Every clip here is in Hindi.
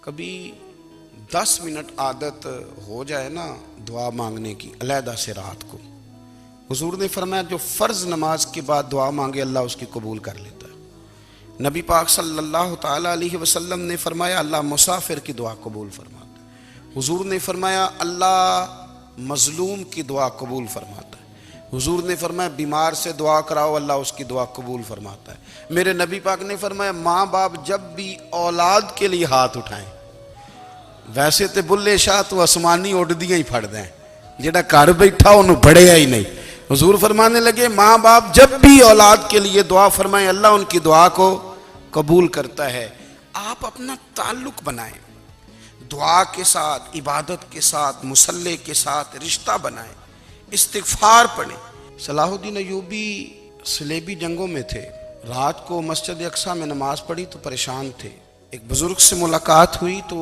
कभी 10 मिनट आदत हो जाए ना दुआ मांगने की अलहदा से रात को, हुजूर ने फरमाया जो फ़र्ज़ नमाज के बाद दुआ मांगे अल्लाह उसकी कबूल कर लेता है। नबी पाक सल्लल्लाहु ताला अलैहि वसल्लम ने फरमाया अल्लाह मुसाफिर की दुआ कबूल फरमाता है। हुजूर ने फरमाया अल्लाह मजलूम की दुआ कबूल फरमाता है। हुजूर ने फरमाया बीमार से दुआ कराओ अल्लाह उसकी दुआ कबूल फरमाता है। मेरे नबी पाक ने फरमाया माँ बाप जब भी औलाद के लिए हाथ उठाएं, वैसे तो बुल्ले शाह तो आसमानी उड़दियां ही फड़ दें, जेड़ा घर बैठा उन्होंने बढ़िया ही नहीं। हुजूर फरमाने लगे माँ बाप जब भी औलाद के लिए दुआ फरमाएं अल्लाह उनकी दुआ को कबूल करता है। आप अपना ताल्लुक बनाएं दुआ के साथ, इबादत के साथ, मुसल्ले के साथ रिश्ता बनाएं, इस्तिगफार पढ़ें। सलाहुद्दीन अय्यूबी सलेबी जंगों में थे, रात को मस्जिद अक्सा में नमाज पढ़ी तो परेशान थे। एक बुजुर्ग से मुलाकात हुई तो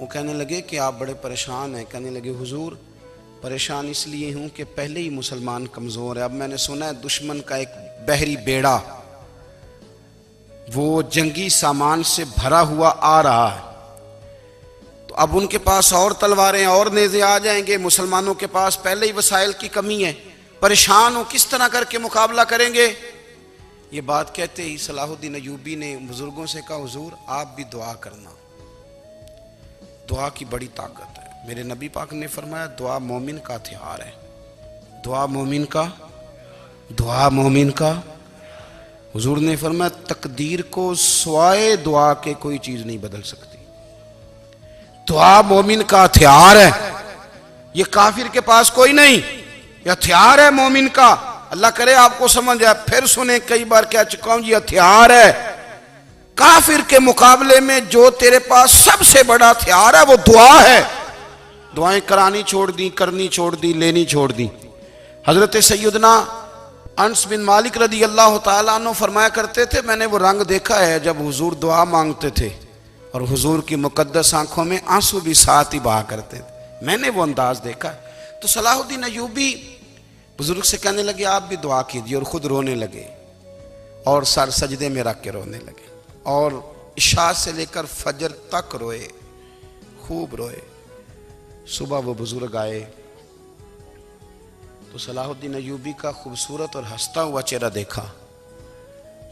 वो कहने लगे कि आप बड़े परेशान हैं। कहने लगे हुजूर परेशान इसलिए हूँ कि पहले ही मुसलमान कमज़ोर है, अब मैंने सुना है दुश्मन का एक बहरी बेड़ा वो जंगी सामान से भरा हुआ आ रहा है, तो अब उनके पास और तलवारें और नेज़े आ जाएंगे, मुसलमानों के पास पहले ही वसाइल की कमी है, परेशान हो किस तरह करके मुकाबला करेंगे। ये बात कहते ही सलाहुद्दीन अय्यूबी ने बुजुर्गों से कहा हुजूर आप भी दुआ करना, दुआ की बड़ी ताकत है। मेरे नबी पाक ने फरमाया दुआ मोमिन का हथियार है, दुआ मोमिन का। हुजूर ने फरमाया तकदीर को स्वाए दुआ के कोई चीज नहीं बदल सकती। दुआ मोमिन का हथियार है, ये काफिर के पास कोई नहीं, ये हथियार है मोमिन का। अल्लाह करे आपको समझ आए, फिर सुने कई बार कह चुका हूं, ये हथियार है। काफिर के मुकाबले में जो तेरे पास सबसे बड़ा हथियार है वो दुआ है। दुआएं करानी छोड़ दी, करनी छोड़ दी, लेनी छोड़ दी। हजरत सैयदना अनस बिन मालिक रदी अल्लाह तआला अन्हु फरमाया करते थे मैंने वो रंग देखा है जब हुजूर दुआ मांगते थे और हुजूर की मुकद्दस आंखों में आंसू भी साथ ही बहा करते थे, मैंने वो अंदाज देखा। तो सलाहुद्दीन अय्यूबी बुजुर्ग से कहने लगे आप भी दुआ कीजिए, और खुद रोने लगे और सर सजदे में रख के रोने लगे और इशा से लेकर फजर तक रोए, खूब रोए। सुबह वो बुजुर्ग आए तो सलाहुद्दीन अय्यूबी का खूबसूरत और हंसता हुआ चेहरा देखा।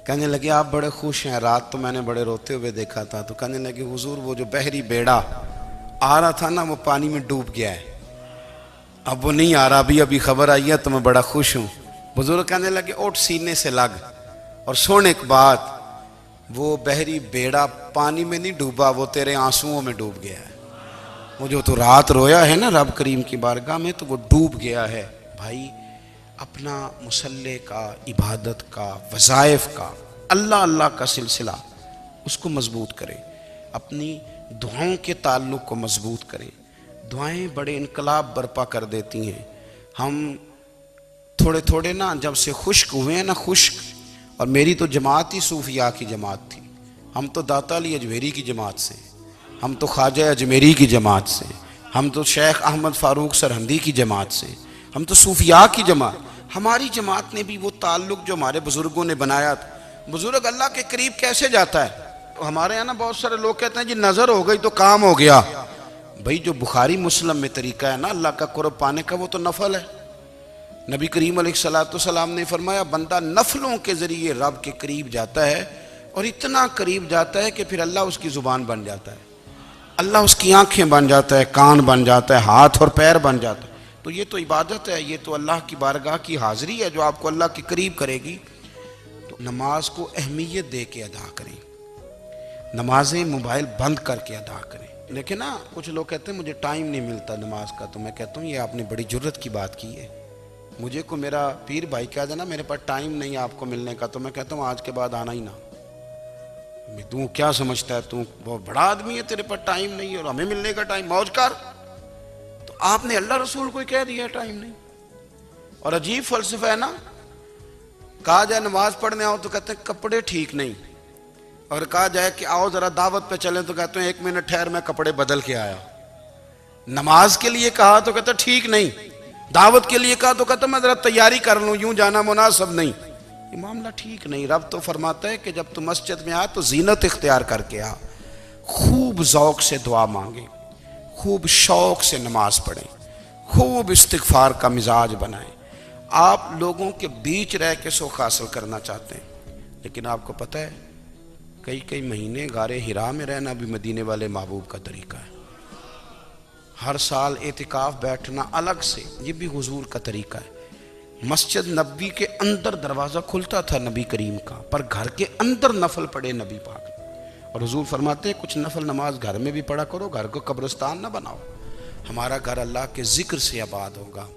कहने लगे आप बड़े खुश हैं, रात तो मैंने बड़े रोते हुए देखा था। तो कहने लगे हुजूर वो जो बहरी बेड़ा आ रहा था ना वो पानी में डूब गया है, अब वो नहीं आ रहा, अभी खबर आई है तो मैं बड़ा खुश हूँ। बुजुर्ग कहने लगे उठ सीने से लग और सुन एक बात, वो बहरी बेड़ा पानी में नहीं डूबा, वो तेरे आंसुओं में डूब गया है। वो जो तो रात रोया है ना रब करीम की बारगाह में तो वो डूब गया है। भाई अपना मुसल्ले का, इबादत का, वज़ाइफ का, अल्लाह अल्लाह का सिलसिला उसको मजबूत करें, अपनी दुआओं के ताल्लुक़ को मजबूत करें। दुआएं बड़े इनकलाब बर्पा कर देती हैं। हम थोड़े थोड़े ना जब से खुश्क हुए हैं ना, खुश्क, और मेरी तो जमात ही सूफिया की जमात थी, हम तो दाता अली अजमेरी की जमात से, हम तो ख्वाजा अजमेरी की जमात से, हम तो शेख अहमद फ़ारूक सरहंदी की जमात से, हम तो सूफिया की जमात। हमारी जमात ने भी वो ताल्लुक़ जो हमारे बुज़ुर्गों ने बनाया था। बुज़ुर्ग अल्लाह के करीब कैसे जाता है? तो हमारे यहाँ ना बहुत सारे लोग कहते हैं जी नज़र हो गई तो काम हो गया। भाई जो बुखारी मुस्लिम में तरीका है ना अल्लाह का कुर्ब पाने का वो तो नफल है। नबी करीम अलैहिस्सलाम ने फरमाया बंदा नफलों के ज़रिए रब के करीब जाता है और इतना करीब जाता है कि फिर अल्लाह उसकी ज़ुबान बन जाता है, अल्लाह उसकी आंखें बन जाता है, कान बन जाता है, हाथ और पैर बन जाता है। तो ये तो इबादत है, ये तो अल्लाह की बारगाह की हाज़िरी है जो आपको अल्लाह के करीब करेगी। तो नमाज को अहमियत दे के अदा करें, नमाजें मोबाइल बंद करके अदा करें। लेकिन ना कुछ लोग कहते हैं मुझे टाइम नहीं मिलता नमाज का, तो मैं कहता हूँ ये आपने बड़ी जुर्रत की बात की है। मुझे को मेरा पीर भाई कह देना मेरे पास टाइम नहीं आपको मिलने का, तो मैं कहता हूँ आज के बाद आना ही ना। तू क्या समझता है, तू बहुत बड़ा आदमी है, तेरे पास टाइम नहीं है और हमें मिलने का टाइम, मौज कर। तो आपने अल्लाह रसूल को कह दिया टाइम नहीं। और अजीब फलसफा है ना, कहा जाए नमाज पढ़ने आओ तो कहते हैं कपड़े ठीक नहीं, और कहा जाए कि आओ जरा दावत पे चले तो कहते हैं 1 मिनट ठहर मैं कपड़े बदल के आया। नमाज के लिए कहा तो कहते ठीक नहीं, दावत के लिए कहा तो कहते मैं जरा तैयारी कर लूं, यूं जाना मुनासिब नहीं। ये मामला ठीक नहीं। रब तो फरमाता है कि जब तू मस्जिद में आ तो जीनत इख्तियार करके आ, खूब ज़ौक़ से दुआ मांगें, खूब शौक़ से नमाज पढ़ें, खूब इस्तिग़फ़ार का मिजाज बनाएं। आप लोगों के बीच रह के सुख हासिल करना चाहते हैं, लेकिन आपको पता है कई कई महीने गारे हिरा में रहना भी मदीने वाले महबूब का तरीका है। हर साल एतिकाफ बैठना अलग से, ये भी हुजूर का तरीका है। मस्जिद नबी के अंदर दरवाज़ा खुलता था नबी करीम का, पर घर के अंदर नफल पढ़े नबी पाक। और हुजूर फरमाते हैं कुछ नफल नमाज घर में भी पढ़ा करो, घर को कब्रिस्तान ना बनाओ। हमारा घर अल्लाह के जिक्र से आबाद होगा।